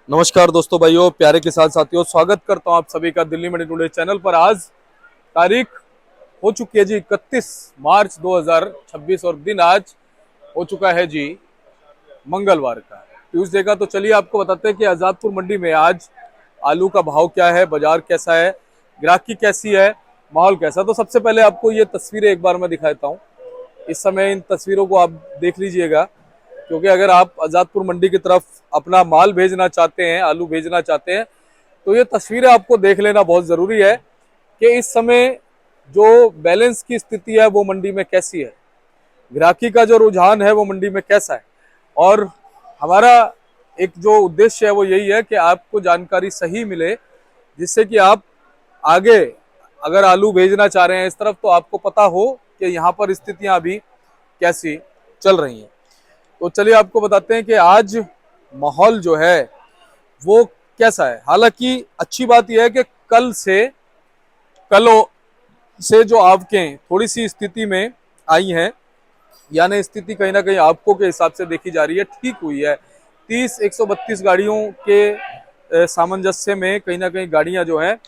नमस्कार दोस्तों, भाइयों, प्यारे किसान साथियों, स्वागत करता हूं आप सभी का दिल्ली मंडी टुडे चैनल पर। आज तारीख हो चुकी है जी 31 मार्च 2026 और दिन आज हो चुका है जी मंगलवार का, ट्यूसडे का। तो चलिए आपको बताते हैं कि आजादपुर मंडी में आज आलू का भाव क्या है, बाजार कैसा है, ग्राहकी कैसी है, माहौल कैसा। तो सबसे पहले आपको ये तस्वीरें एक बार मैं दिखाता हूँ। इस समय इन तस्वीरों को आप देख लीजिएगा, क्योंकि अगर आप आजादपुर मंडी की तरफ अपना माल भेजना चाहते हैं, आलू भेजना चाहते हैं, तो ये तस्वीरें आपको देख लेना बहुत ज़रूरी है कि इस समय जो बैलेंस की स्थिति है वो मंडी में कैसी है, ग्राहकी का जो रुझान है वो मंडी में कैसा है। और हमारा एक जो उद्देश्य है वो यही है कि आपको जानकारी सही मिले, जिससे कि आप आगे अगर आलू भेजना चाह रहे हैं इस तरफ, तो आपको पता हो कि यहाँ पर स्थितियाँ अभी कैसी चल रही हैं। तो चलिए आपको बताते हैं कि आज माहौल जो है वो कैसा है। हालांकि अच्छी बात यह है कि कल से जो आवकें थोड़ी सी स्थिति में आई हैं, यानी स्थिति कहीं ना कहीं आपको के हिसाब से देखी जा रही है, ठीक हुई है। 132 गाड़ियों के सामंजस्य में कहीं ना कहीं गाड़ियां जो हैं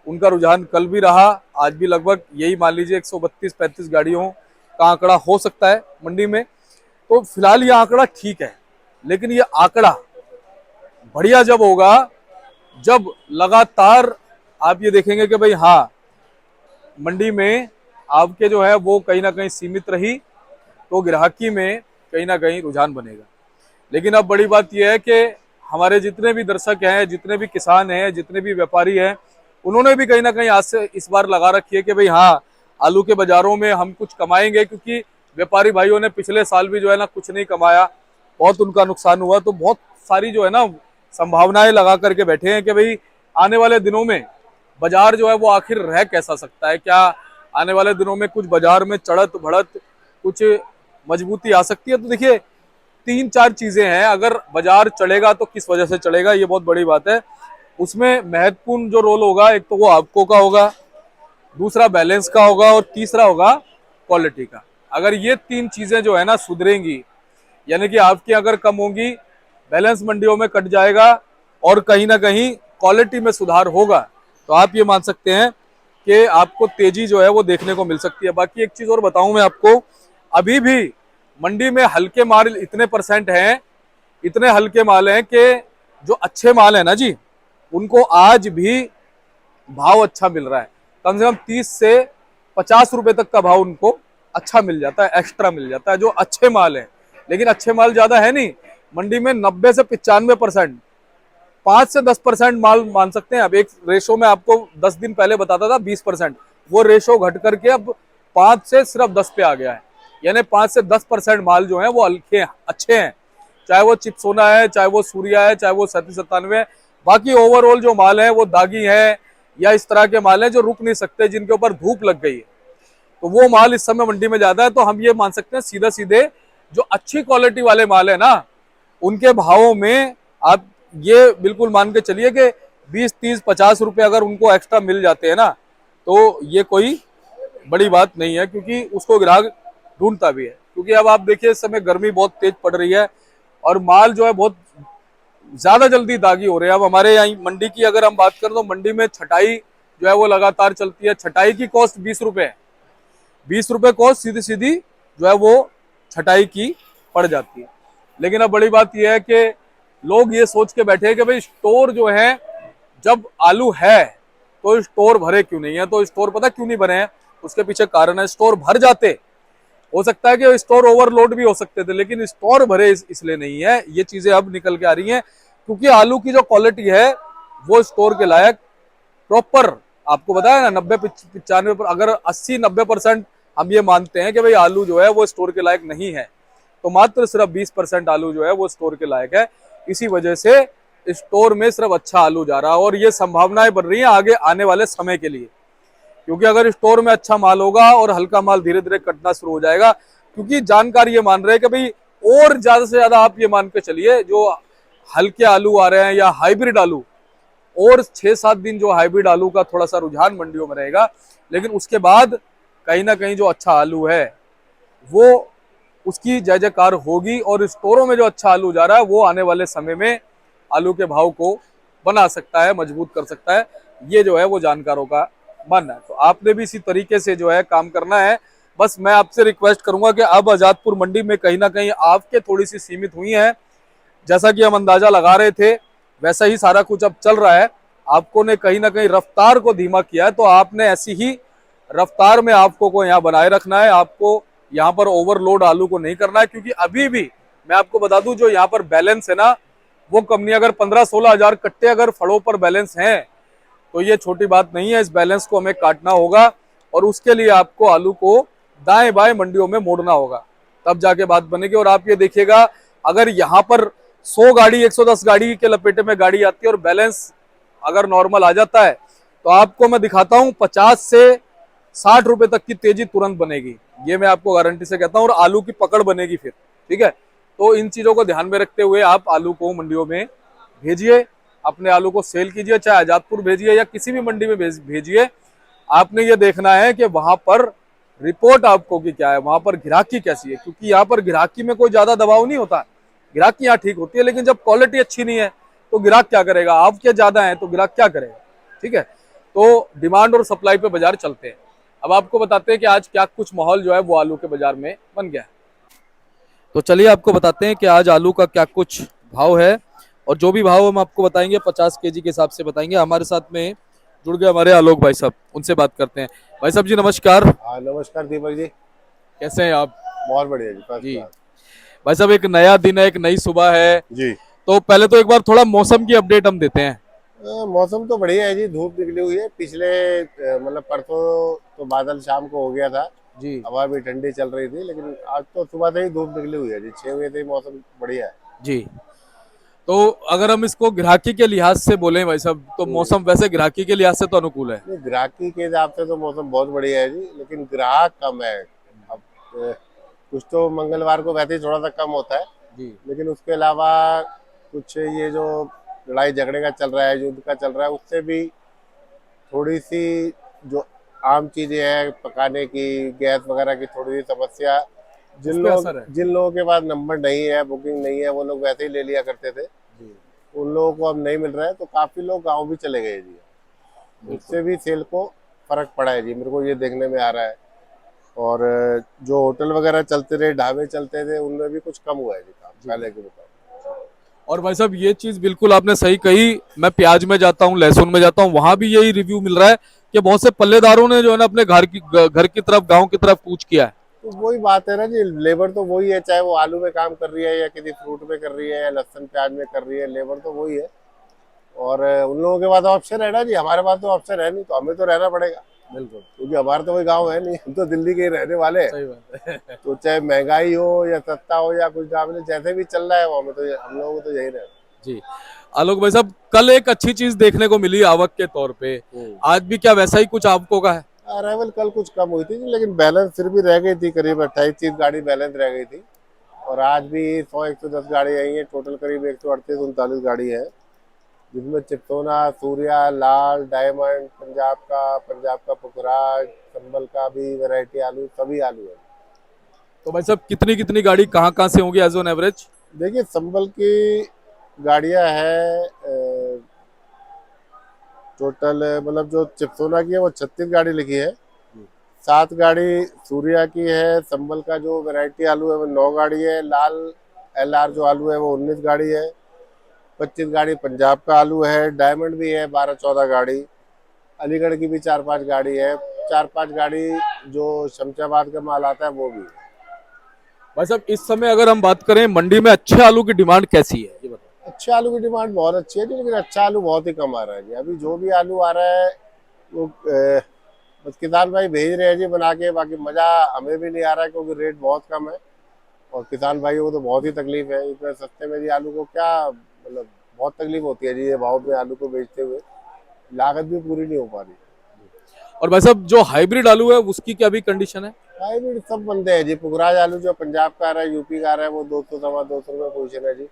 उनका रुझान कल भी रहा, आज भी लगभग यही मान लीजिए 132-35 गाड़ियों का आंकड़ा हो सकता है मंडी में। तो फिलहाल ये आंकड़ा ठीक है, लेकिन ये आंकड़ा बढ़िया जब होगा जब लगातार आप ये देखेंगे कि भाई हाँ, मंडी में आपके जो है वो कहीं ना कहीं सीमित रही, तो ग्राहकी में कहीं ना कहीं रुझान बनेगा। लेकिन अब बड़ी बात यह है कि हमारे जितने भी दर्शक हैं, जितने भी किसान हैं, जितने भी व्यापारी हैं, उन्होंने भी कहीं ना कहीं आज से इस बार लगा रखी है कि भाई हाँ, आलू के बाजारों में हम कुछ कमाएंगे, क्योंकि व्यापारी भाइयों ने पिछले साल भी जो है ना कुछ नहीं कमाया, बहुत उनका नुकसान हुआ। तो बहुत सारी जो है ना संभावनाएं लगा करके बैठे हैं कि भाई आने वाले दिनों में बाजार जो है वो आखिर रह कैसा सकता है, क्या आने वाले दिनों में कुछ बाजार में चढ़त बढ़त, कुछ मजबूती आ सकती है। तो देखिए 3-4 चीजें हैं। अगर बाजार चढ़ेगा तो किस वजह से चढ़ेगा, ये बहुत बड़ी बात है। उसमें महत्वपूर्ण जो रोल होगा, एक तो वो आपको का होगा, दूसरा बैलेंस का होगा, और तीसरा होगा क्वालिटी का। अगर ये 3 चीजें जो है ना सुधरेंगी, यानी कि आपकी अगर कम होगी, बैलेंस मंडियों में कट जाएगा और कहीं ना कहीं क्वालिटी में सुधार होगा, तो आप ये मान सकते हैं कि आपको तेजी जो है वो देखने को मिल सकती है। बाकी एक चीज और बताऊं मैं आपको, अभी भी मंडी में हल्के माल इतने परसेंट हैं, इतने हल्के माल हैं कि जो अच्छे माल है ना जी, उनको आज भी भाव अच्छा मिल रहा है। कम से कम 30 से 50 रुपए तक का भाव उनको अच्छा मिल जाता है, एक्स्ट्रा मिल जाता है, जो अच्छे माल है। लेकिन अच्छे माल ज्यादा है नहीं मंडी में, 90 से 95%, 5 से 10% माल मान सकते हैं। अब एक रेशो में आपको 10 दिन पहले बताता था 20%, वो रेशो घट करके अब 5 से सिर्फ 10 पे आ गया है। यानी 5 से 10% माल जो है वो हल्के अच्छे हैं, चाहे वो चिपसोना है, चाहे वो सूर्या है, चाहे वो 3797 है। बाकी ओवरऑल जो माल है वो दागी है, या इस तरह के माल हैं जो रुक नहीं सकते, जिनके ऊपर धूप लग गई है, तो वो माल इस समय मंडी में ज्यादा है। तो हम ये मान सकते हैं सीधा सीधे जो अच्छी क्वालिटी वाले माल है ना, उनके भावों में आप ये बिल्कुल मान के चलिए कि 20-30-50 रुपए अगर उनको एक्स्ट्रा मिल जाते हैं ना, तो ये कोई बड़ी बात नहीं है, क्योंकि उसको ग्राहक ढूंढता भी है। क्योंकि अब आप देखिए इस समय गर्मी बहुत तेज पड़ रही है और माल जो है बहुत ज्यादा जल्दी दागी हो रहे हैं। अब हमारे यहाँ मंडी की अगर हम बात करें तो मंडी में छटाई जो है वो लगातार चलती है। छटाई की कॉस्ट 20 रुपए है, 20 रुपए कॉस्ट सीधी सीधी जो है वो छटाई की पड़ जाती है। लेकिन अब बड़ी बात यह है कि लोग ये सोच के बैठे हैं कि भाई स्टोर जो है, जब आलू है तो स्टोर भरे क्यों नहीं है। तो स्टोर पता क्यों नहीं भरे हैं, उसके पीछे कारण है। स्टोर भर जाते, हो सकता है कि स्टोर ओवरलोड भी हो सकते थे, लेकिन स्टोर भरे इसलिए नहीं है। ये चीजें अब निकल के आ रही हैं, क्योंकि आलू की जो क्वालिटी है वो स्टोर के लायक प्रॉपर, आपको बताया ना 90-95 पर, अगर 80-90% हम ये मानते हैं कि भाई आलू जो है वो स्टोर के लायक नहीं है, तो मात्र सिर्फ 20% आलू जो है वो स्टोर के लायक है। इसी वजह से स्टोर में सिर्फ अच्छा आलू जा रहा है, और ये संभावनाएं बन रही हैं आगे आने वाले समय के लिए। क्योंकि अगर स्टोर में अच्छा माल होगा और हल्का माल धीरे धीरे कटना शुरू हो जाएगा, क्योंकि जानकारी ये मान रहे हैं कि भाई और ज्यादा से ज्यादा आप ये मान के चलिए जो हल्के आलू आ रहे हैं या हाइब्रिड आलू, और 6-7 दिन जो हाइब्रिड आलू का थोड़ा सा रुझान मंडियों में रहेगा, लेकिन उसके बाद कहीं ना कहीं जो अच्छा आलू है वो उसकी जय जयकार होगी, और स्टोरों में जो अच्छा आलू जा रहा है वो आने वाले समय में आलू के भाव को बना सकता है, मजबूत कर सकता है। ये जो है वो जानकारों का मानना है। तो आपने भी इसी तरीके से जो है काम करना है। बस मैं आपसे रिक्वेस्ट करूंगा कि अब आजादपुर मंडी में कहीं ना कहीं आपके थोड़ी सी सीमित हुई हैं। जैसा कि हम अंदाजा लगा रहे थे वैसा ही सारा कुछ अब चल रहा है। आपको ने कहीं ना कहीं रफ्तार को धीमा किया है, तो आपने ऐसी ही रफ्तार में आपको को यहाँ बनाए रखना है। आपको यहाँ पर ओवरलोड आलू को नहीं करना है, क्योंकि अभी भी मैं आपको बता दूं जो यहाँ पर बैलेंस है ना, वो कंपनी अगर 15-16 हजार कट्टे अगर फड़ों पर बैलेंस हैं तो ये छोटी बात नहीं है। इस बैलेंस को हमें काटना होगा और उसके लिए आपको आलू को दाएं बाएं मंडियों में मोड़ना होगा, तब जाके बात बनेगी। और आप ये देखिएगा, अगर यहाँ पर 100 गाड़ी 110 गाड़ी के लपेटे में गाड़ी आती है और बैलेंस अगर नॉर्मल आ जाता है, तो आपको मैं दिखाता हूँ 50 से 60 रुपए तक की तेजी तुरंत बनेगी। ये मैं आपको गारंटी से कहता हूँ, और आलू की पकड़ बनेगी फिर। ठीक है, तो इन चीजों को ध्यान में रखते हुए आप आलू को मंडियों में भेजिए, अपने आलू को सेल कीजिए, चाहे आजादपुर भेजिए या किसी भी मंडी में भेजिए। आपने ये देखना है कि वहां पर रिपोर्ट आपको की क्या है, वहां पर ग्राहकी कैसी है, क्योंकि यहाँ पर ग्राहकी में कोई ज्यादा दबाव नहीं होता। ग्राहकी यहाँ ठीक होती है, लेकिन जब क्वालिटी अच्छी नहीं है तो ग्राहक क्या करेगा, आपके ज्यादा है तो ग्राहक क्या करेगा। ठीक है, तो डिमांड और सप्लाई पे बाजार चलते हैं। अब आपको बताते हैं कि आज क्या कुछ माहौल जो है वो आलू के बाजार में बन गया है। तो चलिए आपको बताते हैं कि आज आलू का क्या कुछ भाव है, और जो भी भाव हम आपको बताएंगे 50 केजी के हिसाब से बताएंगे। हमारे साथ में जुड़ गए हमारे आलोक भाई साहब, उनसे बात करते हैं। भाई साहब जी नमस्कार। हाँ नमस्कार दीपक जी। कैसे हैं आप? बहुत बढ़िया जी, फर्स्ट जी क्लास। भाई साहब, एक नया दिन है, एक नई सुबह है, जी। तो पहले तो एक बार थोड़ा मौसम की अपडेट हम देते हैं। मौसम तो बढ़िया है जी, धूप निकली हुई है। पिछले मतलब परसों तो बादल शाम को हो गया था, जी हवा भी ठंडी चल रही थी, लेकिन आज तो सुबह से ही धूप निकली हुई है जी। 6 बजे से ही मौसम बढ़िया है। जी। तो अगर हम इसको ग्राहकी के लिहाज से बोलें भाई साहब, तो मौसम वैसे ग्राहकी के लिहाज से तो अनुकूल है। नहीं, ग्राहकी के हिसाब से तो मौसम बहुत बढ़िया है जी, लेकिन ग्राहक कम है। अब कुछ तो मंगलवार को वैसे ही थोड़ा सा कम होता है, जी लेकिन उसके अलावा कुछ ये जो लड़ाई झगड़े का चल रहा है, युद्ध का चल रहा है, उससे भी थोड़ी सी जो आम चीजें हैं पकाने की, गैस वगैरह की थोड़ी सी समस्या, उस पे असर है। जिन लोगों के पास नंबर नहीं है, बुकिंग नहीं है, वो लोग वैसे ही ले लिया करते थे। जी उन लोगों को अब नहीं मिल रहा है, तो काफी लोग गांव भी चले गए जी। उससे भी सेल को फर्क पड़ा है जी, मेरे को ये देखने में आ रहा है। और जो होटल वगैरह चलते रहे, ढाबे चलते थे, उनमें भी कुछ कम हुआ है जी काम पहले के मुकाबले। और भाई साहब ये चीज बिल्कुल आपने सही कही। मैं प्याज में जाता हूँ, लहसुन में जाता हूँ, वहां भी यही रिव्यू मिल रहा है कि बहुत से पल्लेदारों ने जो है ना अपने घर की तरफ, गांव की तरफ कूच किया है। तो वही बात है ना जी, लेबर तो वही है, चाहे वो आलू में काम कर रही है या किसी फ्रूट में कर रही है या लहसुन प्याज में कर रही है, लेबर तो वही है। और उन लोगों के पास ऑप्शन है ना जी, हमारे पास तो ऑप्शन है नहीं, तो हमें तो रहना पड़ेगा। बिल्कुल क्योंकि हमारा तो कोई गांव है नहीं, हम तो दिल्ली के ही रहने वाले हैं। सही बात है। तो चाहे महंगाई हो या सस्ता हो या कुछ दाम में जैसे भी चल रहा है, वो हमें तो हम लोगों को तो यही रहना। जी आलोक भाई साहब, कल एक अच्छी चीज देखने को मिली आवक के तौर पे, आज भी क्या वैसा ही कुछ आवकों का है? अराइवल कल कुछ कम हुई थी, लेकिन बैलेंस फिर भी रह गई थी, करीब 28-30 गाड़ी बैलेंस रह गई थी। और आज भी 100-110 गाड़ी आई है, टोटल करीब 138-39 गाड़ी है, जिसमें चिप्सोना, सूर्या, लाल, डायमंड, पंजाब का पुखराज, संबल का भी वैरायटी आलू, सभी आलू है। तो भाई साहब कितनी कितनी गाड़ी कहाँ कहाँ से होंगी एज ऑन एवरेज? देखिए, संबल की गाड़ियां है टोटल, मतलब जो चिप्सोना की है वो 36 गाड़ी लिखी है, 7 गाड़ी सूर्या की है, संबल का जो वैरायटी आलू है वो 9 गाड़ी है, लाल LR जो आलू है वो 19 गाड़ी है, 25 गाड़ी पंजाब का आलू है, डायमंड भी है 12-14 गाड़ी, अलीगढ़ की भी 4-5 गाड़ी है, 4-5 गाड़ी जो शमशाबाद का माल आता है वो भी है। भाई साहब इस समय अगर हम बात करें मंडी में अच्छे आलू की डिमांड कैसी है, ये बताओ। अच्छे आलू की डिमांड बहुत अच्छी है जी, लेकिन अच्छा आलू बहुत ही कम आ रहा है जी। अभी जो भी आलू आ रहा है वो बस किसान भाई भेज रहे हैं जी बना के, बाकी मजा हमें भी नहीं आ रहा है, क्योंकि रेट बहुत कम है और किसान भाइयों को तो बहुत ही तकलीफ है। इतने सस्ते में जी आलू को क्या, मतलब बहुत तकलीफ होती है जी ये भाव में आलू को बेचते हुए, लागत भी पूरी नहीं हो पा रही। और भाई साहब जो हाइब्रिड आलू है उसकी क्या भी कंडीशन है? हाइब्रिड सब बनते हैं जी। पुखराज आलू जो पंजाब का आ रहा है, यूपी का आ रहा है, वो 200-250 रुपये पोजीशन है जी।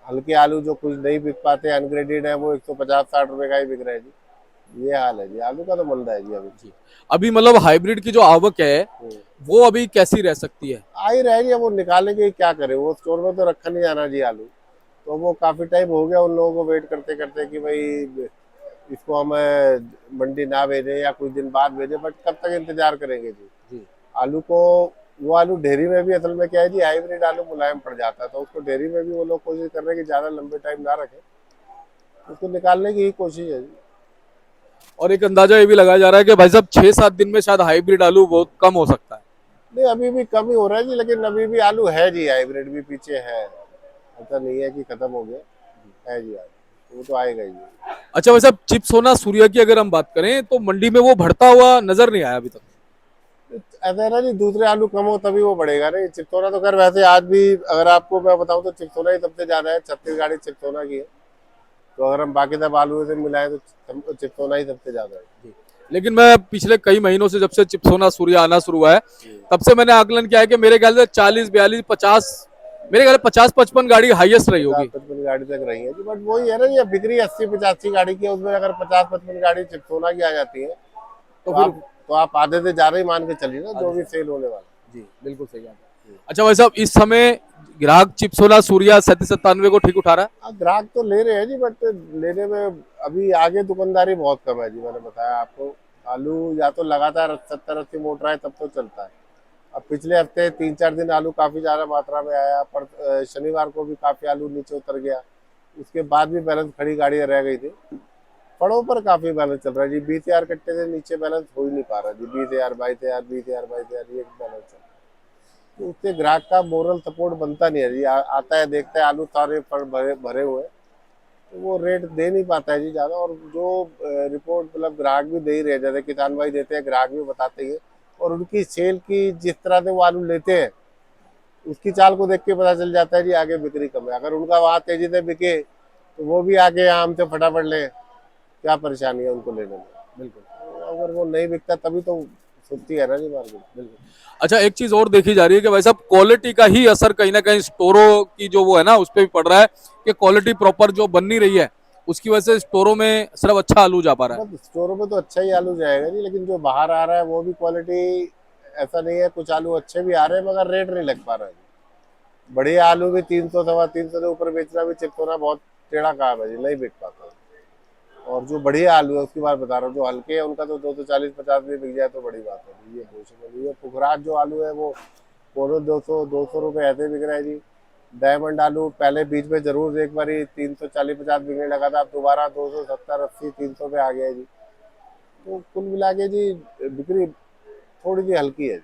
हल्के आलू जो कुछ नहीं बिक पाते, अनग्रेडेड है, वो 150-60 रुपए का ही बिक रहा है जी। ये हाल है जी, आलू का तो मंदा है जी अभी। जी अभी मतलब हाइब्रिड की जो आवक है वो अभी कैसी रह सकती है? आ ही रहा है जी, अब वो निकालेंगे क्या करे, वो स्टोर में तो रखा नहीं जाना जी आलू, तो वो काफी टाइम हो गया उन लोगों को वेट करते करते कि भाई इसको हम मंडी ना भेजें या कुछ दिन बाद भेजें, बट कब तक इंतजार करेंगे जी। जी। आलू को, वो आलू ढेरी में भी असल में क्या है जी, हाइब्रिड आलू मुलायम पड़ जाता है, तो उसको ढेरी में भी वो लोग कोशिश कर रहे हैं कि ज्यादा लंबे टाइम ना रखें, उसको निकालने की ही कोशिश है जी। और एक अंदाजा ये भी लगाया जा रहा है कि भाई साहब 6-7 दिन में शायद हाइब्रिड आलू बहुत कम हो सकता है। नहीं, अभी भी कम ही हो रहा है जी, लेकिन अभी भी आलू है जी, हाइब्रिड भी पीछे है, ऐसा नहीं है कि खत्म हो गया है जी आलू, वो तो आएगा ही जी। अच्छा भाई साहब, चिप्स सोना सूर्या की अगर हम बात करें तो मंडी में वो बढ़ता हुआ नजर नहीं आया अभी तक। ऐसा है ना जी, दूसरे आलू कम हो तभी वो बढ़ेगा नहीं। चिपसोना तो खैर वैसे आज भी अगर आपको मैं बताऊं तो चिपसोना ही सबसे ज्यादा है, 36 गाड़ी चिपसोना की है। तो अगर हम बाकी सब आलू से मिलाएं तो चिपसोना ही सबसे ज्यादा है। लेकिन मैं पिछले कई महीनों से जब से चिप्सोना सूर्या आना शुरू हुआ है, तब से मैंने आकलन किया है कि मेरे ख्याल से 40-42-50, मेरे ख्याल से 50-55 गाड़ी हाईएस्ट रही होगी। 50-55 गाड़ी तक रही है जी, बट वही है ना, ये बिक्री 80-85 गाड़ी की है, उसमें अगर 50-55 गाड़ी चिपसोना की आ जाती है तो तो फिर आप आधे से ज्यादा ही मान के चलिए ना, जो भी सेल होने वाला। जी बिल्कुल सही बात है। अच्छा भाई साहब, इस समय ग्राहक चिप्सोना सूर्या 37-97 को ठीक उठा रहा है। हाँ, ग्राहक तो ले रहे हैं जी, बट लेने में अभी आगे दुकानदारी बहुत कम है जी। मैंने बताया आपको, आलू या तो लगातार 70-80 मोट रहा है तब तो चलता है। अब पिछले हफ्ते 3-4 दिन आलू काफी ज्यादा मात्रा में आया, पर शनिवार को भी काफी आलू नीचे उतर गया, उसके बाद भी बैलेंस खड़ी गाड़ियां रह गई थी। फड़ों पर काफी बैलेंस चल रहा है जी, 20,000 कट्टे से नीचे बैलेंस हो ही नहीं पा रहा जी, 20,000 22,000 20,000 22,000 ये बैलेंस है। तो उससे ग्राहक का मोरल सपोर्ट बनता नहीं है जी। आता है, देखता है आलू सारे पर भरे भरे हुए, तो वो रेट दे नहीं पाता है जी ज्यादा। और जो रिपोर्ट मतलब ग्राहक भी दे ही रहे, जैसे किसान भाई देते हैं, ग्राहक भी बताते ही है। और उनकी सेल की जिस तरह से वो आलू लेते हैं, उसकी चाल को देख के पता चल जाता है जी आगे बिक्री कम है। अगर उनका वहां तेजी से बिके तो वो भी आगे यहाँ हमसे फटाफट ले, क्या परेशानी है उनको लेने में। बिल्कुल तो अगर वो नहीं बिकता तभी तो सुनती है ना जी मार्केट। बिल्कुल। अच्छा, एक चीज और देखी जा रही है कि भाई साहब क्वालिटी का ही असर कहीं ना कहीं स्टोरों की जो वो है ना उस पर भी पड़ रहा है कि क्वालिटी प्रॉपर जो बन नहीं रही है, उसकी वजह से स्टोरों में सिर्फ अच्छा आलू जा पा रहा है। बस स्टोरों में तो अच्छा ही आलू जाएगा जी, लेकिन जो बाहर आ रहा है वो भी क्वालिटी ऐसा नहीं है। कुछ आलू अच्छे भी आ रहे हैं मगर रेट नहीं लग पा रहा है जी। बढ़िया आलू भी 300 350 से ऊपर बेचना भी चिपकोना बहुत टेढ़ा काम है जी, नहीं बिक पाता। और जो बढ़िया आलू है उसकी बात बता रहा हूँ, जो हल्के है उनका तो 240-50 भी बिक जाए तो बड़ी बात है जी। ये पॉसिबल, ये पुखराज जो आलू है वो पौने 200 रुपये ऐसे बिक रहा है जी। डायमंड आलू पहले बीच में जरूर एक बार 340-50 बिकने लगा था, अब दोबारा 270-80-300 पे आ गया है जी। तो कुल मिला के जी बिक्री थोड़ी सी हल्की है।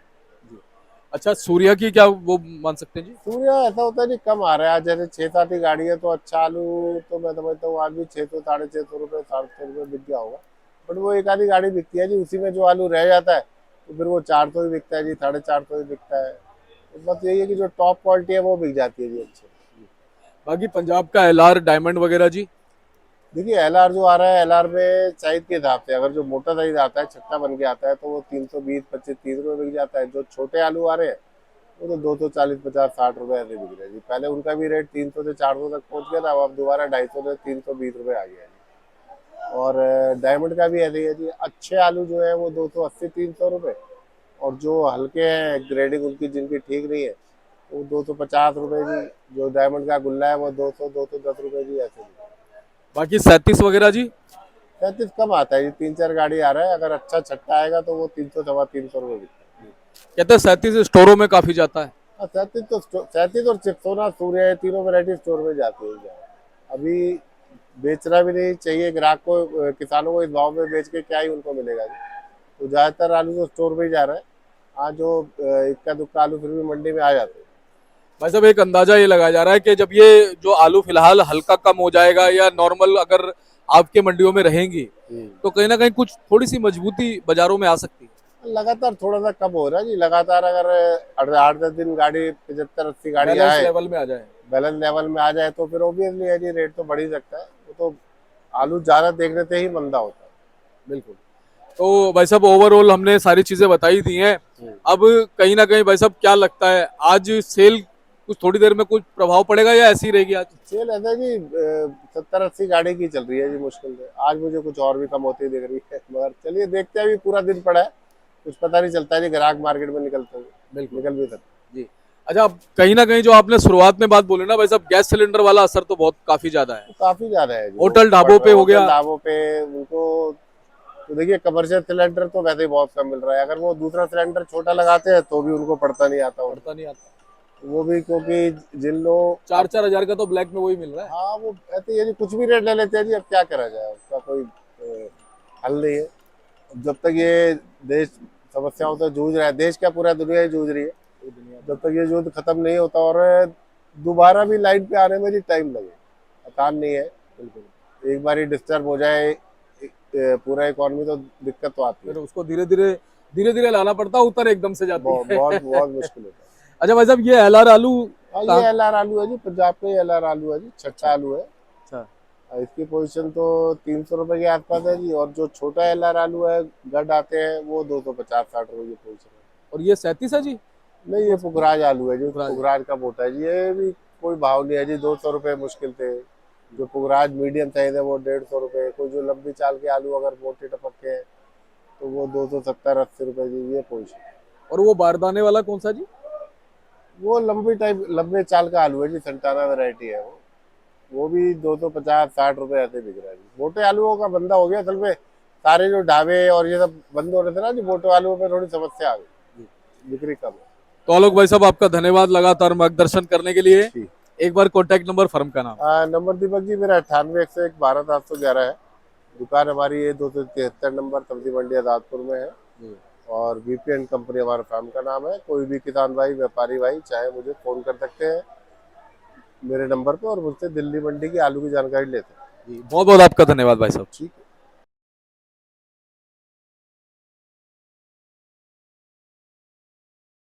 अच्छा, सूर्या की क्या वो मान सकते हैं जी। सूर्य ऐसा होता है जी, कम आ रहा है। आज जैसे 6-7 ही गाड़ी है तो अच्छा आलू तो मैं समझता हूँ आज भी 600 650 रुपये 700 रुपये बिक गया होगा। बट वो एक आधी गाड़ी बिकती है जी, उसी में जो आलू रह जाता है तो फिर वो 400 ही बिकता है जी, 450 ही बिकता है। तो बस यही है कि जो टॉप क्वालिटी है वो बिक जाती है जी अच्छी। बाकी पंजाब का एलआर डायमंड वगैरह जी। देखिए एलआर जो आ रहा है, एलआर में साइज के हिसाब से अगर जो मोटा साइज आता है, छट्टा बन के आता है, तो वो 320-25-30 रुपये बिक जाता है। जो छोटे आलू आ रहे हैं वो तो 240-50-60 रुपये ऐसे बिक रहे हैं जी। पहले उनका भी रेट 300 से 400 तक पहुंच गया था, अब दोबारा 250 से 320 रुपये आ गया है जी। और डायमंड का भी ऐसे ही है जी। अच्छे आलू जो है वो 280-300 रुपये, और जो हल्के हैं ग्रेडिंग उनकी जिनकी ठीक नहीं है वो 250 रुपये जी। जो डायमंड का गुल्ला है वो 200-210 रुपये जी, ऐसे जी। बाकी 37 वगैरह जी। 37 कम आता है जी, 3-4 गाड़ी आ रहा है। अगर अच्छा छट्टा आएगा तो वो 300-350 रुपये बिकता है। कहते हैं 37 स्टोरों में काफी जाता है। हाँ, 37 और चिप्सोना सूर्य ये तीनों वैरायटी स्टोर में जाती है अभी। बेचना भी नहीं चाहिए ग्राहक को, किसानों को इस भाव में बेच के क्या ही उनको मिलेगा जी। तो ज्यादातर आलू तो स्टोर में ही जा रहा है। हाँ, जो इक्का दुक्का आलू फिर भी मंडी में आ जाते हैं। भाई साहब, एक अंदाजा ये लगाया जा रहा है कि जब ये जो आलू फिलहाल हल्का कम हो जाएगा या नॉर्मल अगर आपके मंडियों में रहेंगी, तो कहीं ना कहीं कुछ थोड़ी सी मजबूती बाजारों में आ सकती है। लगातार थोड़ा सा कम हो रहा है जी। लगातार अगर 8-10 दिन गाड़ी 75-80 गाड़ी बैलेंस आए, लेवल में आ जाए। बैलेंस लेवल में आ जाए तो फिर ओबियसली है जी, रेट तो बढ़ ही सकता है। वो तो आलू ज्यादा देखने से ही मंदा होता बिल्कुल। तो भाई साहब, ओवरऑल हमने सारी चीजें बताई दी हैं। है। अब कहीं ना कहीं भाई साहब क्या लगता है, आज सेल कुछ थोड़ी देर में कुछ प्रभाव पड़ेगा या ऐसी रहेगी आज। सेल ऐसा है जी, 70-80 गाड़ी की चल रही है जी मुश्किल से। आज मुझे कुछ और भी कम होती दिख रही है, मगर चलिए देखते हैं। अभी पूरा दिन पड़ा है, कुछ पता नहीं चलता है जी, ग्राहक मार्केट में निकलते हुए बिल्कुल निकल भी सकते। जी। अच्छा, अब कहीं ना कहीं जो आपने शुरुआत में बात बोली ना भाई साहब, गैस सिलेंडर वाला असर तो बहुत काफी ज्यादा है। काफी ज्यादा है जी। होटल ढाबों पे हो गया। होटल ढाबों पे उनको तो देखिए, कमर्शियल सिलेंडर तो वैसे ही बहुत कम मिल रहा है। अगर वो दूसरा सिलेंडर छोटा लगाते हैं तो भी उनको पड़ता नहीं आता पड़ता नहीं आता। वो भी क्योंकि जिन लोग 4-4 हजार का तो ब्लैक में वही मिल रहा है। हाँ, वो ऐसे ही है जी, कुछ भी रेट ले लेते हैं जी। अब क्या करा जाए, उसका कोई हल नहीं है। जब तक ये देश समस्याओं से जूझ रहा है, देश क्या पूरा दुनिया ही जूझ रही है, पूरी दुनिया में। जब तक ये युद्ध खत्म नहीं होता और दोबारा भी लाइन पे आने में जी टाइम लगे, आसान नहीं है। बिल्कुल। एक बार ही डिस्टर्ब हो जाए पूरा इकोनॉमी तो दिक्कत तो आती है। फिर उसको धीरे धीरे लाना पड़ता है, उतर एकदम से जाती बहुत है। बहुत बहुत मुश्किल होता है। अच्छा भाई साहब, ये एलआर आलू हाँ, ये कहाँ? एलआर आलू है जी, पंजाब का एलआर आलू है जी, छट्टा अच्छा आलू है। अच्छा। इसकी पोजीशन तो 300 रुपए के आसपास है जी। और जो छोटा एलआर आलू है, गढ़ आते हैं, वो 250-60 रुपए की पोजीशन है। और ये 37 है जी। नहीं, ये पुखराज आलू है जी, पुखराज। पुखराज का मोटा है जी। ये भी कोई भाव नहीं है जी, 200 रुपए मुश्किल थे। जो पुखराज मीडियम साइज है वो 150 रुपए। कोई जो लंबी चाल के आलू अगर मोटे टपक के हैं तो वो 270-80 रुपए जी, ये पोजीशन। और वो बारदाने वाला कौन सा जी? वो लंबी टाइप लंबे चाल का आलू है जी, संताना वैरायटी है वो भी 250-60 रुपए ऐसे बिक रहा है जी। मोटे आलूओं का बंदा हो गया असल में। सारे जो ढाबे और ये सब बंद हो रहे थे ना जी, मोटे आलूओं में थोड़ी समस्या आ गई, बिक्री कम है। तो आलोक भाई साहब, आपका धन्यवाद लगातार मार्गदर्शन करने के लिए। ठीक। एक बार कॉन्टैक्ट नंबर, फर्म का नाम। नंबर दीपक जी मेरा 98-101-12-711 है। दुकान हमारी ये 273 नंबर सब्जी मंडी आजादपुर में है। और बीपीएन कंपनी हमारा फार्म का नाम है। कोई भी किसान भाई, व्यापारी भाई चाहे मुझे फोन कर सकते हैं मेरे नंबर पे और मुझसे दिल्ली मंडी की आलू की जानकारी लेते हैं। जी, बहुत बहुत आपका धन्यवाद भाई साहब। ठीक है।